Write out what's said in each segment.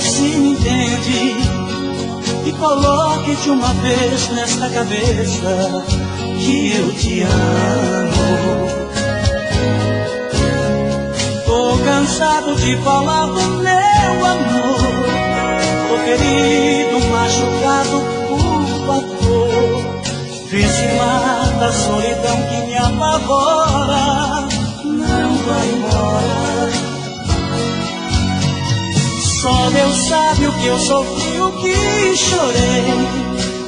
se me entende e coloque de uma vez nesta cabeça que eu te amo. Tô cansado de falar do meu amor, tô ferido, machucado, por favor. Vítima da solidão que me apavora, não vai embora. Só Deus sabe o que eu sofri, o que chorei.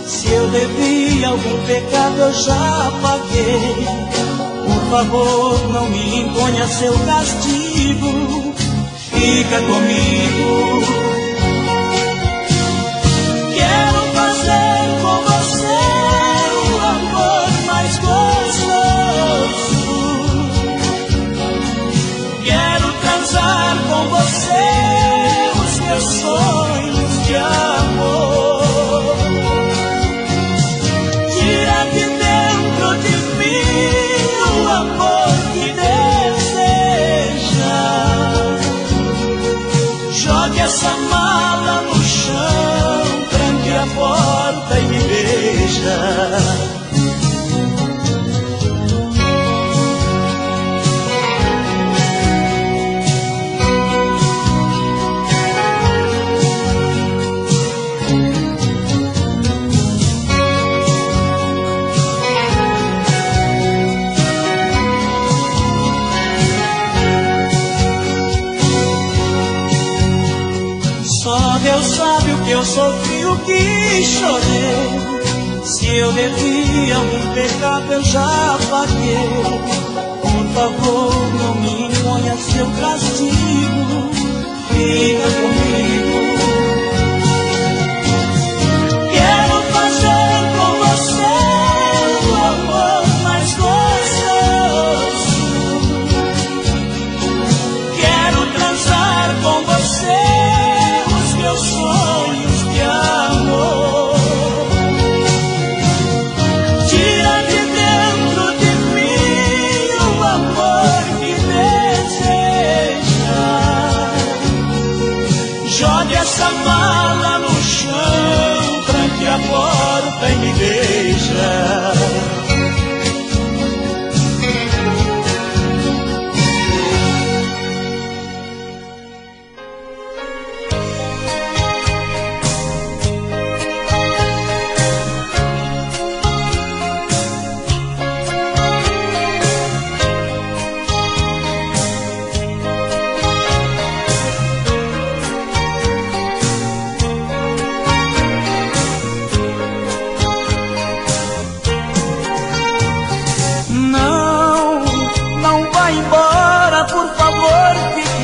Se eu devi algum pecado eu já paguei. Por favor, não me imponha seu castigo, fica comigo. Quero fazer com você o amor mais gostoso. Quero transar com você os meus sonhos de amor. Tira de dentro de mim o amor que deseja. Jogue essa mala no chão, tranque a porta e me beija. Deus sabe o que eu sofri, o que chorei. Se eu devi algum pecado eu já paguei. Por favor, não me imponha seu castigo, fica comigo. Quero fazer com você o amor mais gostoso. Quero transar com você meus sonhos de amor. Tira de dentro de mim o amor que deseja. Jogue essa mala no chão, tranque a porta e me beija.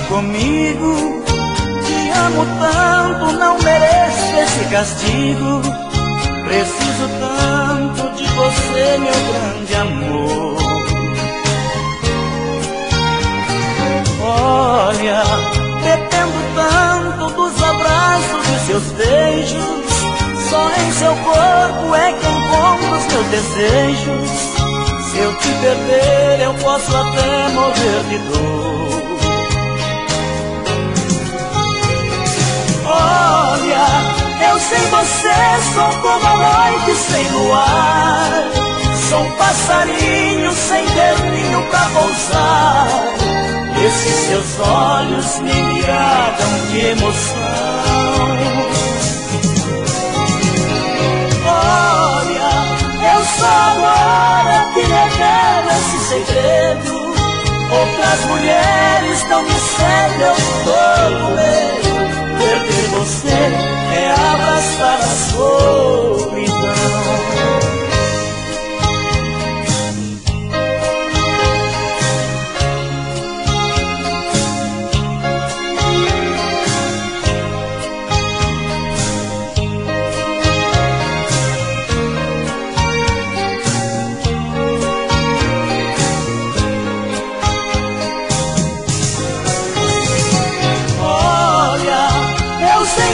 Comigo, te amo tanto, não mereço esse castigo. Preciso tanto de você, meu grande amor. Olha, dependo tanto dos abraços e seus beijos. Só em seu corpo é que encontro os meus desejos. Se eu te perder, eu posso até morrer de dor. Olha, eu sem você sou como a noite sem luar. Sou um passarinho sem ter ninho pra pousar. Esses seus olhos me embriagam de emoção. Olha, eu só agora te revelo esse segredo. Outras mulheres não me cedem, eu tô com medo. Perder você é abraçar a solidão.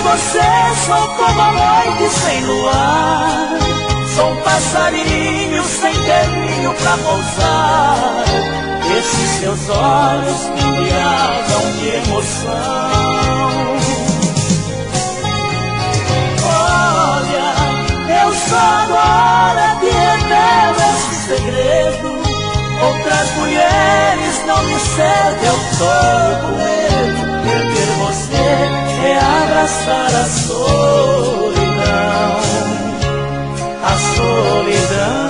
Você sou como a noite sem luar. Sou um passarinho sem ter ninho pra pousar. Esses seus olhos me embriagam de emoção. Eu tô com medo, perder você é abraçar a solidão, a solidão.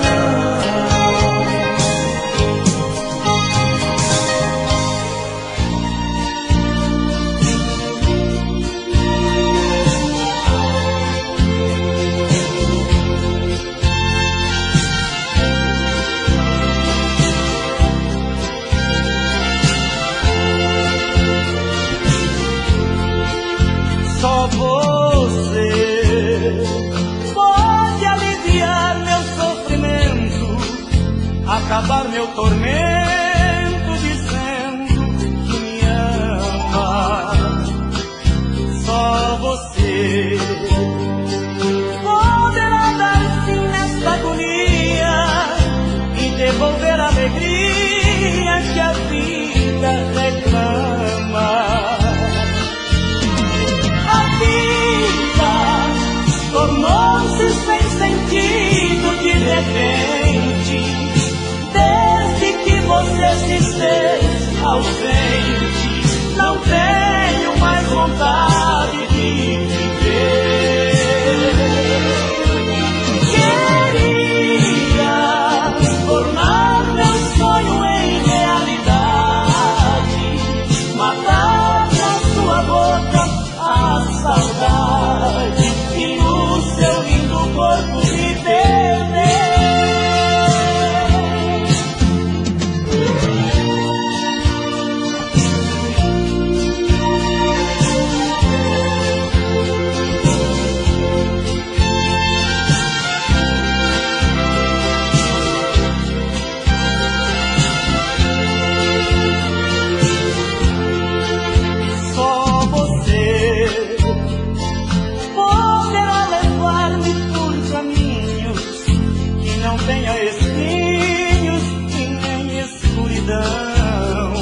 Só você pode aliviar meu sofrimento, acabar meu tormento, dizendo que me ama. Só você poderá dar fim nesta agonia e devolver a alegria que a vida reclama. Tornou-se sem sentido de repente, desde que você se esteve ausente. Não tenho mais vontade de viver. Queria tornar meu sonho em realidade, matar na sua boca a saudade e no seu lindo corpo me perder. Só você poderá levar-me por caminhos que não tenha espinhos e nem escuridão.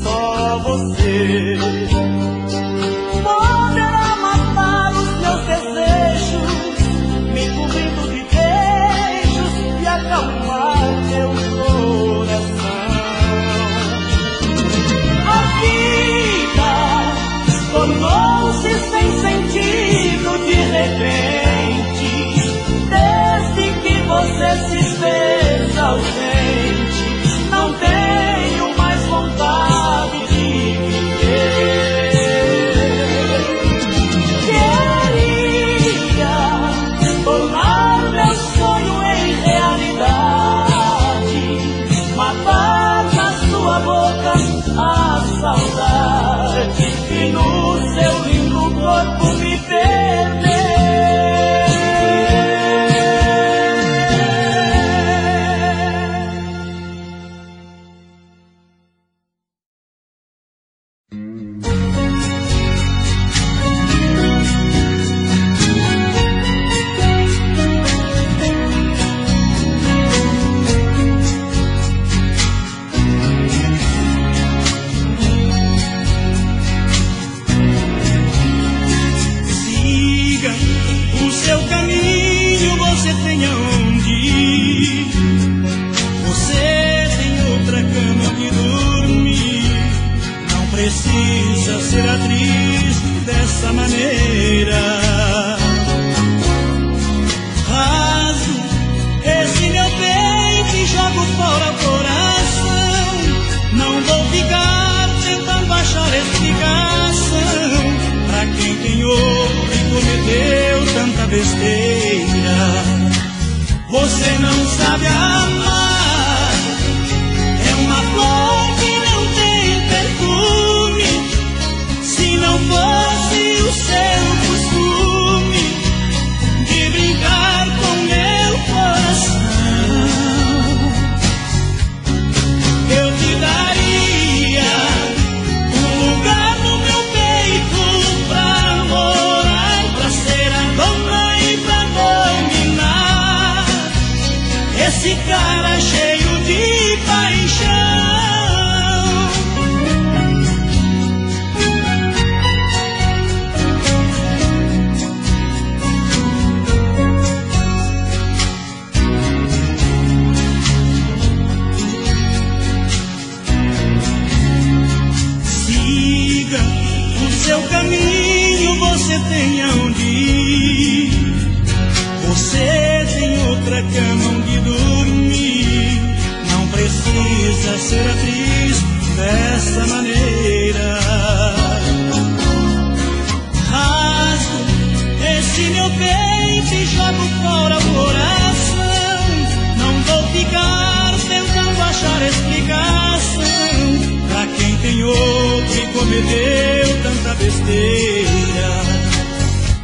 Só você poderá matar os meus desejos, me cobrindo de beijos e acalmar meu coração. A vida tornou-se sem sentido de repente, desde que você se fez ausente. Não tenho mais vontade de viver. Queria tornar meu sonho em realidade, matar na sua boca a saudade e no seu lindo corpo me perder. Precisa ser atriz dessa maneira. Rasgo esse meu peito e jogo fora o coração. Não vou ficar tentando achar explicação pra quem tem outro e cometeu tanta besteira. Você não sabe amar, é uma flor que não tem perfume. Se não fosse o seu costume de brincar com meu coração, eu te daria um lugar no meu peito pra morar, pra ser a dona e pra dominar esse cara precisa ser atriz dessa maneira. Rasgo esse meu peito e jogo fora o coração. Não vou ficar tentando achar explicação pra quem tem outro e cometeu tanta besteira.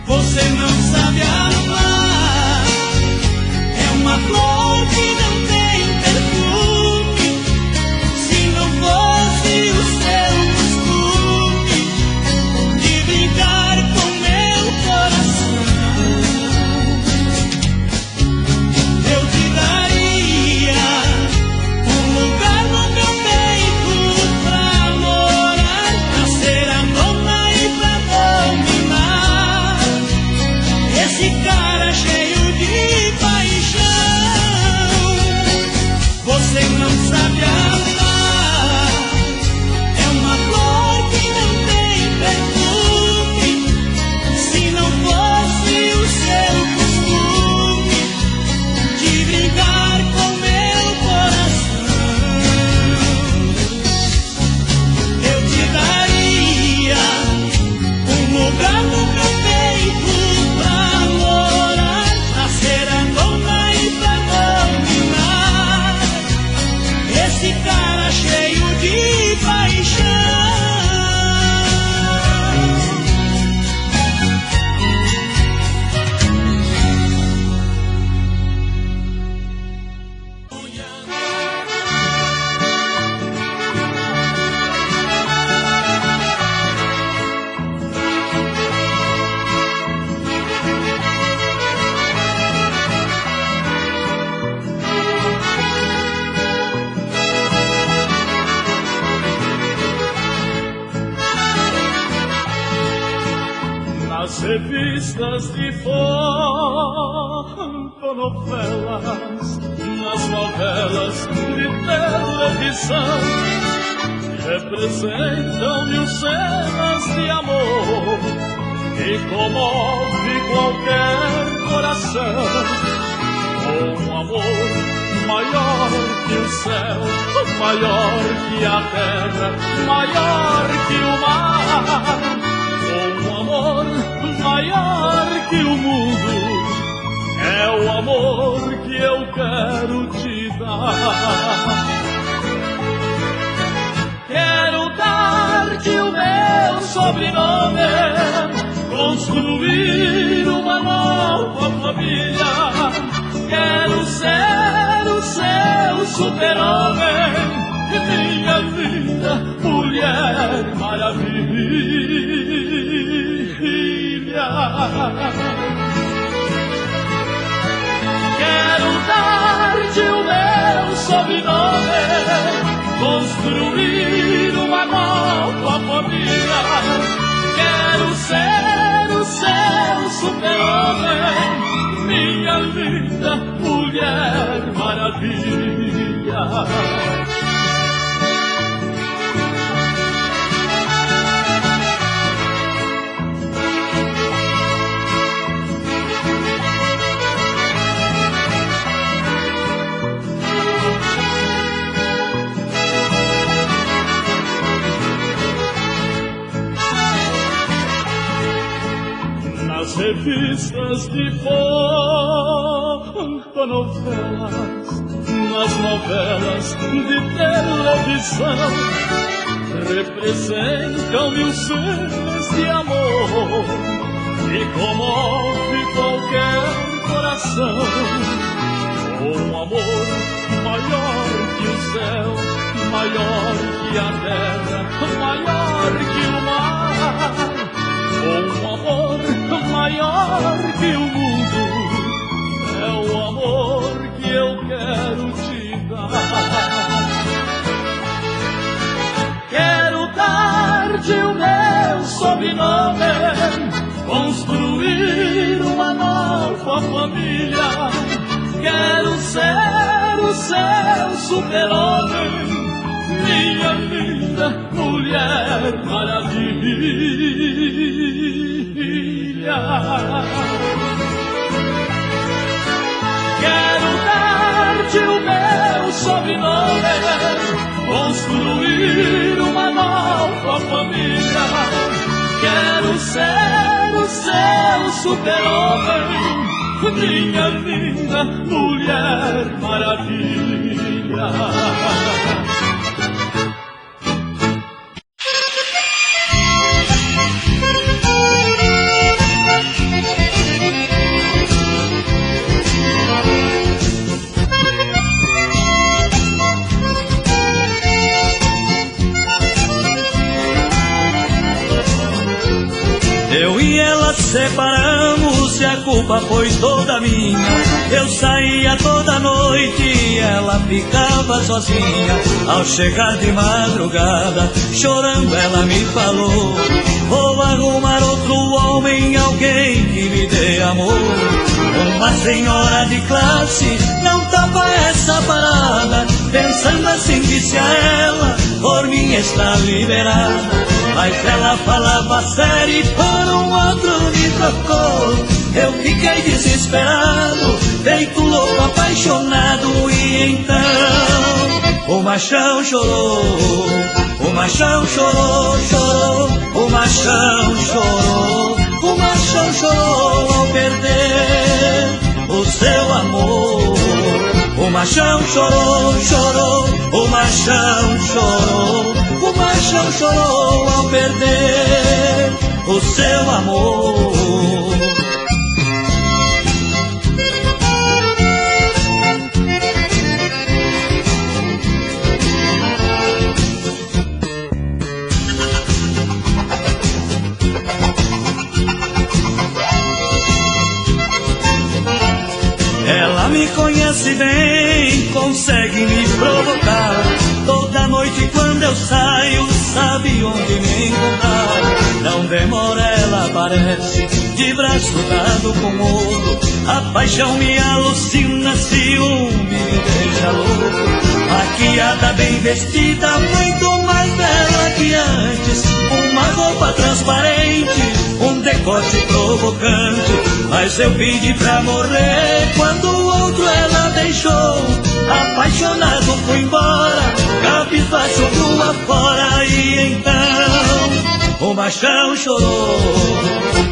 Você não sabe amar, é uma flor que não tem perfume. Se não fosse o seu costume de brincar com meu coração, eu te daria um lugar no meu peito pra morar, pra ser a dona e pra dominar esse cara cheio de paixão. Você não sabe amar, é uma flor que não tem perfume. Se não fosse o seu costume de brincar com meu coração, eu te daria um lugar no meu peito pra morar, pra ser a dona e pra dominar esse cara cheio de paixão. Nas revistas de fotonovelas, nas novelas de televisão, representam mil cenas de amor que comove qualquer coração. Um amor maior que o céu, maior que a terra, maior que o mar. Um amor maior que o mundo, é o amor que eu quero te dar. Quero dar-te o meu sobrenome, construir uma nova família. Quero ser o seu super-homem, minha linda Mulher Maravilha. Quero dar-te o meu sobrenome, construir uma nova família. Quero ser o seu super-homem, minha linda Mulher Maravilha. Nas revistas de fotonovelas, nas novelas de televisão, representam mil cenas de amor que comove qualquer coração. Um amor maior que o céu, maior que a terra, maior que o mar. Um amor maior que o mundo, é o amor que eu quero te dar. Quero dar-te o meu sobrenome, construir uma nova família. Quero ser o seu super-homem, minha linda Mulher Maravilha. Quero dar-te o meu sobrenome, ser o seu super-homem, minha linda Mulher Maravilha. Eu e ela separamos e a culpa foi toda minha. Eu saía toda noite e ela ficava sozinha. Ao chegar de madrugada, chorando ela me falou: vou arrumar outro homem, alguém que me dê amor. Uma senhora de classe não tapa essa parada. Pensando assim disse a ela: por mim está liberada. Mas ela falava sério e por um outro me trocou. Eu fiquei desesperado, feito louco, apaixonado. E então o machão chorou, o machão chorou, chorou. O machão chorou, o machão chorou ao perder o seu amor. O machão chorou, chorou, o machão chorou. O machão chorou ao perder o seu amor. Ela me conhece bem, consegue me provocar. Toda noite quando eu saio, sabe onde me encontrar. Não demora, ela aparece, de braço dado com outro. A paixão me alucina, ciúme me deixa louco. Maquiada, bem vestida, muito mais bela que antes. Uma roupa transparente, um decote provocante. Mas eu pedi pra morrer, quando o outro ela deixou. Apaixonado fui embora, cabisbaixo rua fora. E então o machão chorou,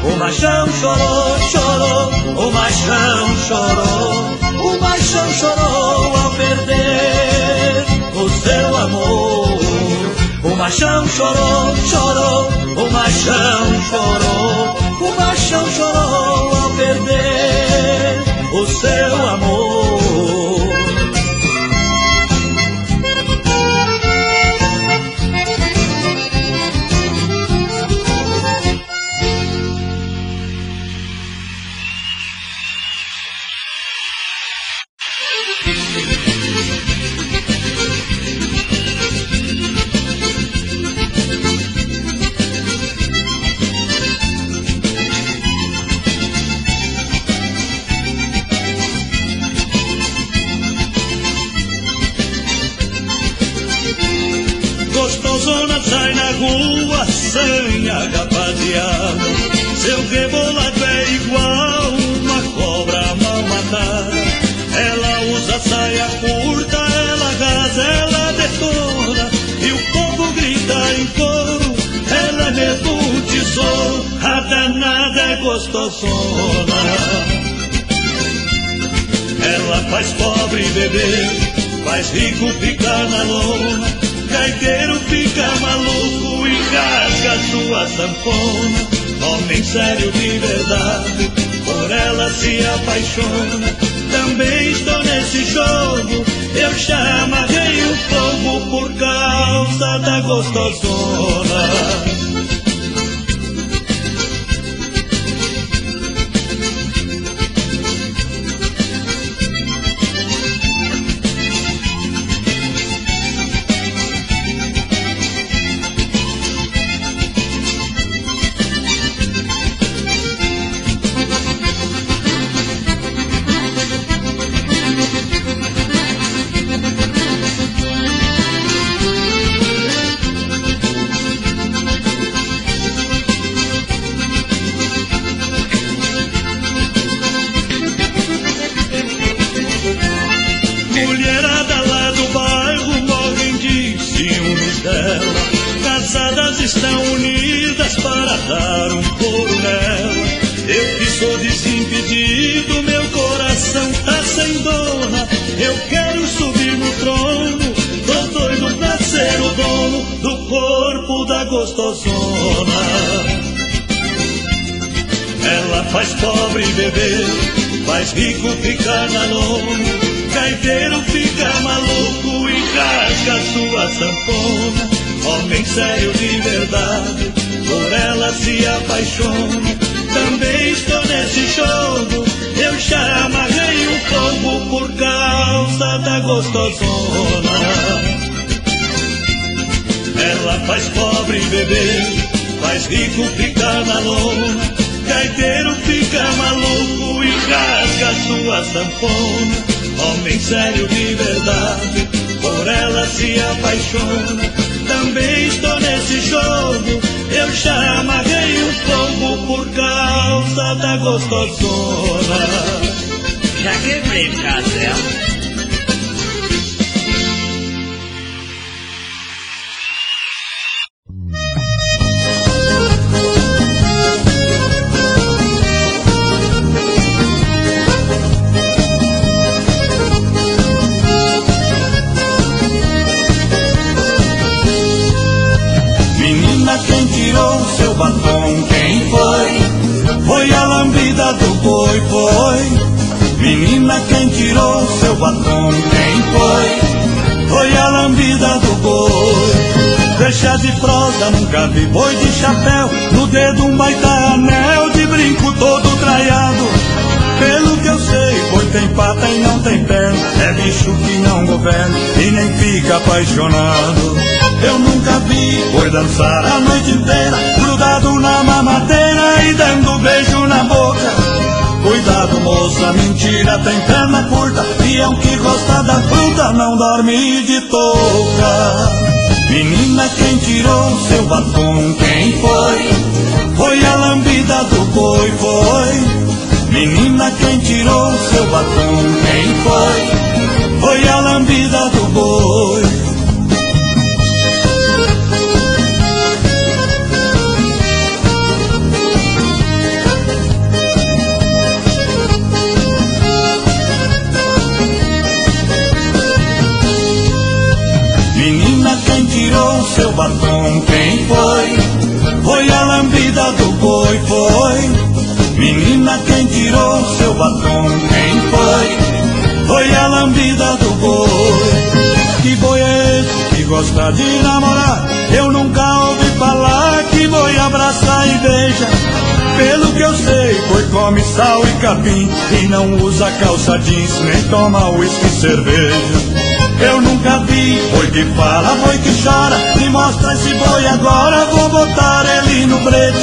o machão chorou, chorou. O machão chorou, o machão chorou ao perder o seu amor. O machão chorou, chorou, o machão chorou. O machão chorou ao perder o seu amor. Gostosona sai na rua sem agapadeada. Seu rebolado é igual uma cobra mal matada. Ela usa saia curta, ela rasa, ela detona. E o povo grita em coro, ela é mesmo tesouro. A danada é gostosona. Ela faz pobre beber, faz rico ficar na lona. Gaiteiro fica maluco e rasga sua sanfona. Homem sério de verdade, por ela se apaixona. Também estou nesse jogo, eu já amarrei o fogo por causa da gostosona. Estão unidas para dar um pouco dono do corpo da gostosona. Ela faz pobre beber, faz rico ficar na lona. Gaiteiro fica maluco e rasga sua sanfona. Homem sério de verdade, por ela se apaixona. Também estou nesse jogo, eu já amarrei um fogo por causa da gostosona. Ela faz pobre beber, faz rico ficar na lona. Gaiteiro fica maluco e rasga sua sanfona. Homem sério de verdade, por ela se apaixona. Também estou nesse jogo, eu já amarrei um fogo por causa da gostosona. Já quebrei por causa dela. Quem tirou seu batom, quem foi? Foi a lambida do boi, foi. Menina, quem tirou seu batom, quem foi? Foi a lambida do boi. Deixa de prosa, nunca vi boi de chapéu, no dedo um baita anel, de brinco todo traiado. Pelo que eu sei, boi tem pata e não tem perna, é bicho que não governa e nem fica apaixonado. Eu nunca vi boi dançar a noite inteira, grudado na mamadeira e dando beijo na boca. Cuidado, moça, mentira, tem perna curta, peão que gosta da fruta não dorme de touca. Menina, quem tirou seu batom, quem foi? Foi a lambida do boi, foi. Menina, quem tirou seu batom, quem foi? Foi a lambida do boi. Menina, quem tirou seu batom, quem foi? Foi a lambida do boi, foi. Menina, quem tirou seu batom, quem foi? Foi a lambida do boi. Que boi é esse que gosta de namorar? Eu nunca ouvi falar que boi abraça e beija. Pelo que eu sei, boi come sal e capim e não usa calça jeans, nem toma uísque e cerveja. Eu nunca vi boi que fala, boi que chora. Me mostra esse boi agora, vou botar ele no brete.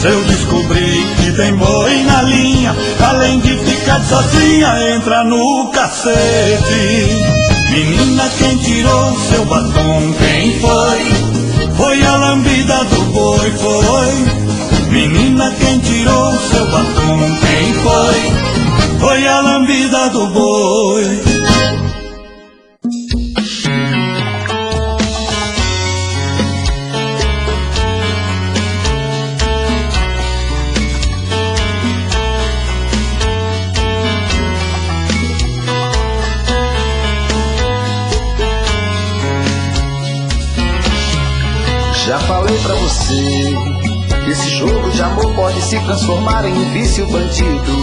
Se eu descobrir que tem boi na linha, além de ficar sozinha, entra no cacete. Menina, quem tirou seu batom, quem foi? Foi a lambida do boi, foi. Menina, quem tirou seu batom, quem foi? Foi a lambida do boi. Já falei pra você, esse jogo de amor pode se transformar em um vício bandido,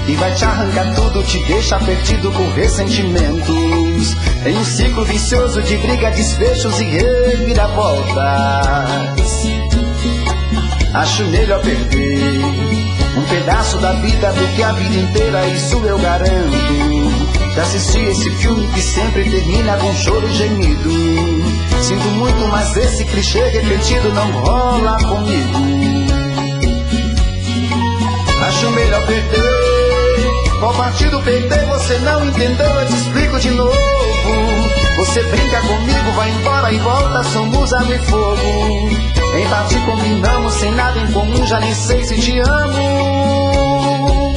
e vai te arrancar tudo, te deixar perdido com ressentimentos, em um ciclo vicioso de briga, desfechos e reviravoltas. Acho melhor perder um pedaço da vida do que a vida inteira, isso eu garanto. Já assisti esse filme que sempre termina com choro e gemido. Sinto muito, mas esse clichê repetido não rola comigo. Acho melhor perder. Qual partido perder você não entendeu, eu te explico de novo. Você brinca comigo, vai embora e volta, somos água e fogo. Em parte combinamos, sem nada em comum, já nem sei se te amo.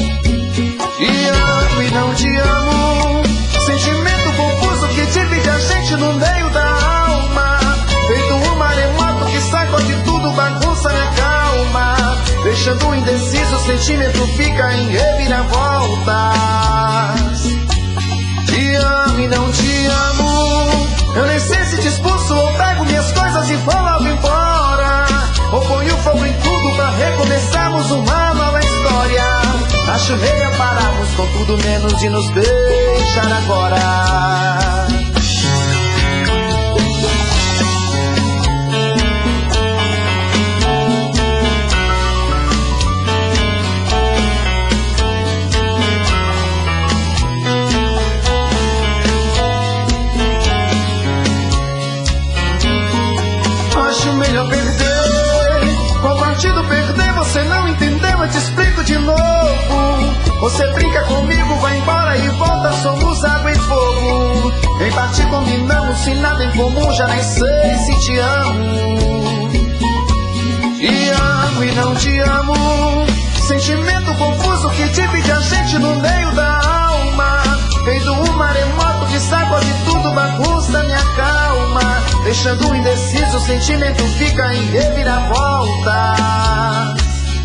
Te amo e não te amo, sentimento confuso que divide a gente no meio da alma. Feito um maremoto que sacode tudo, bagunça na calma. Deixando indeciso, o sentimento fica em reviravoltas. Te amo e não te amo, Eu nem sei se te expulso ou pego minhas coisas e vou logo embora, ou ponho fogo em tudo pra recomeçarmos uma nova história. Acho meio pararmos com tudo menos de nos deixar agora. Acho melhor perder. Qual partido perder? Você não entendeu, eu te explico de novo. Você brinca comigo, vai embora e volta, somos água e fogo. Em parte combinamos, se nada em comum, já nem sei se te amo. Te amo e não te amo. Sentimento confuso que divide a gente no meio da alma. Feito um maremoto que sacode tudo, bagunça minha calma. Deixando indeciso, o sentimento fica em reviravolta.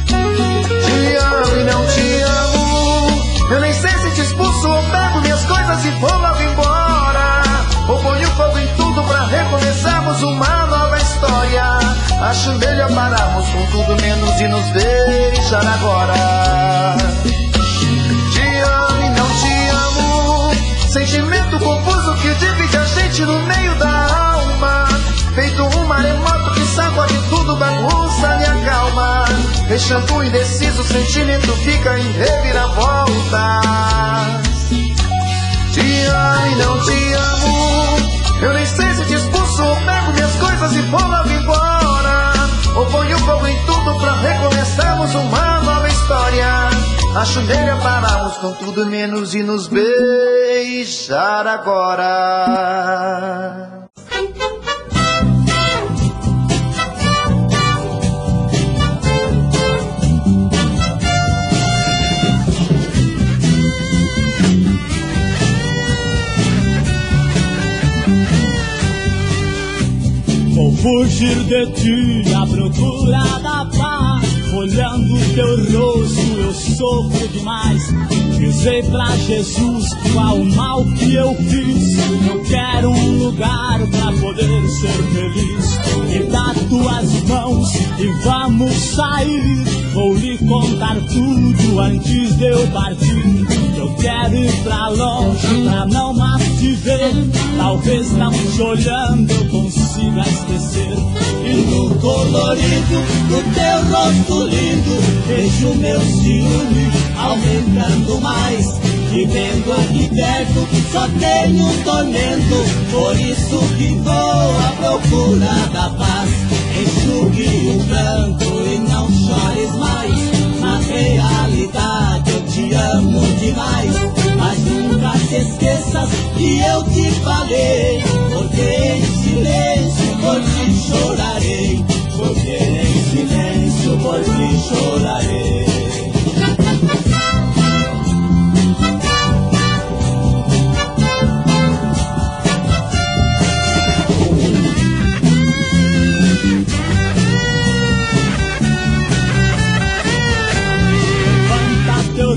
Te amo e não te amo. Eu nem sei se te expulso ou pego minhas coisas e vou logo embora, ou ponho fogo em tudo pra recomeçarmos uma nova história. Acho melhor pararmos com tudo menos de nos deixar agora. Te amo e não te amo. Sentimento confuso que divide a gente no meio da alma. Feito um maremoto que sacode tudo, bagunça minha calma. Deixando indeciso, o sentimento fica em reviravolta. Te amo e não te amo. Eu nem sei se te expulso ou pego minhas coisas e vou logo embora, ou ponho fogo em tudo pra recomeçarmos uma nova história. Acho melhor pararmos com tudo menos de nos beijar agora. Vou fugir de ti à procura da paz. Olhando teu rosto eu sofro demais. Dizei pra Jesus qual o mal que eu fiz. Eu quero um lugar pra poder ser feliz. Me dá tuas mãos e vamos sair. Vou lhe contar tudo antes de eu partir. Eu quero ir pra longe pra não mais te ver. Talvez não te olhando eu consiga esquecer. E no colorido do teu rosto lindo vejo meu ciúme aumentando mais. E vendo aqui perto só tenho tormento. Por isso que vou à procura da paz. Enxugue o pranto e não chores mais. Na realidade eu te amo demais. Mas nunca te esqueças que eu te falei. Porque em silêncio por ti chorarei. Porque em silêncio por ti chorarei.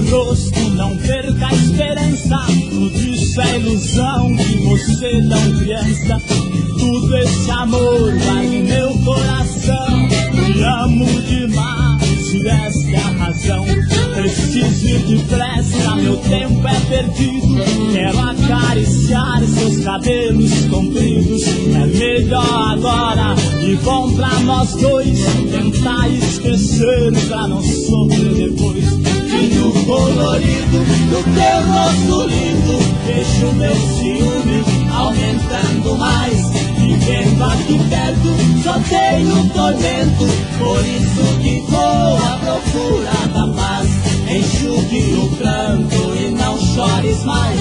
Rosto, não perca a esperança. Tudo isso é ilusão que você não criança. E tudo esse amor vai no meu coração. Te amo demais, tivesse a razão. Preciso ir depressa, meu tempo é perdido. Quero acariciar seus cabelos compridos. É melhor agora e bom pra nós dois. Tentar esquecer pra não sofrer depois. E no colorido do teu rosto lindo vejo meu ciúme aumentando mais. E vendo aqui perto só tenho tormento. Por isso que vou à procura da paz. Enxugue o pranto e não chores mais.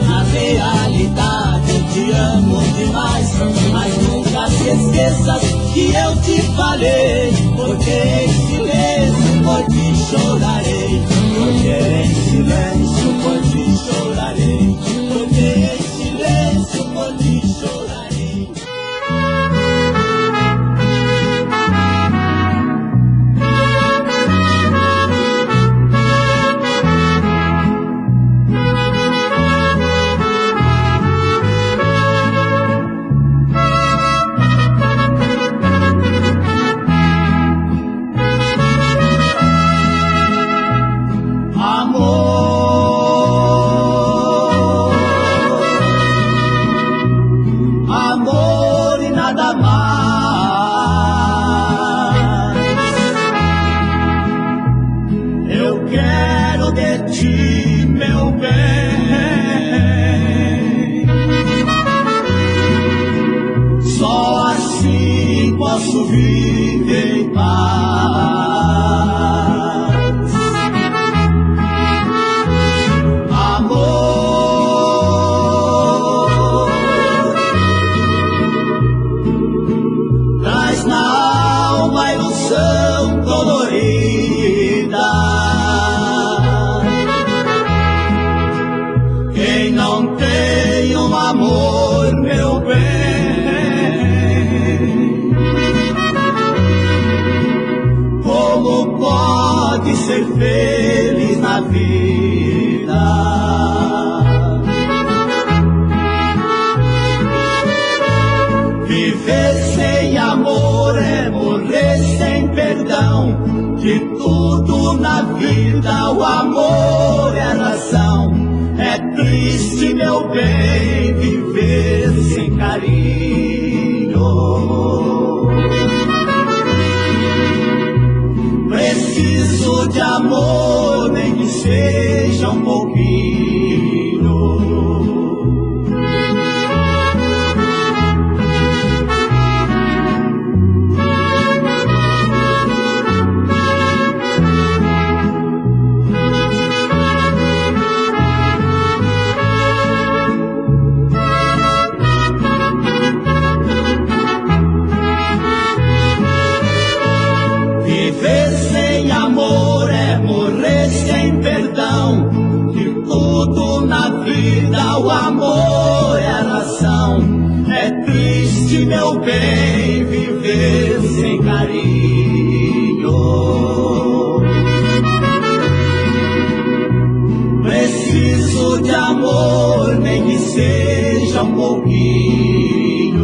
Na realidade eu te amo demais. Mas nunca se esqueças que eu te falei. Porque em silêncio por ti chorarei. Porque em silêncio por ti chorarei. Porque em silêncio por ti chorarei. nada mais. Eu quero de ti, meu bem, só assim posso viver em paz. Quem não tem um amor, meu bem, como pode ser feliz na vida? Viver sem amor é morrer sem perdão. De tudo na vida o amor é a razão. É triste, meu bem, viver sem carinho. Preciso de amor, nem que seja um pouquinho. Viver sem amor é morrer sem perdão. De tudo na vida o amor é a razão. É triste, meu bem, viver sem carinho. Preciso de amor, nem que seja um pouquinho.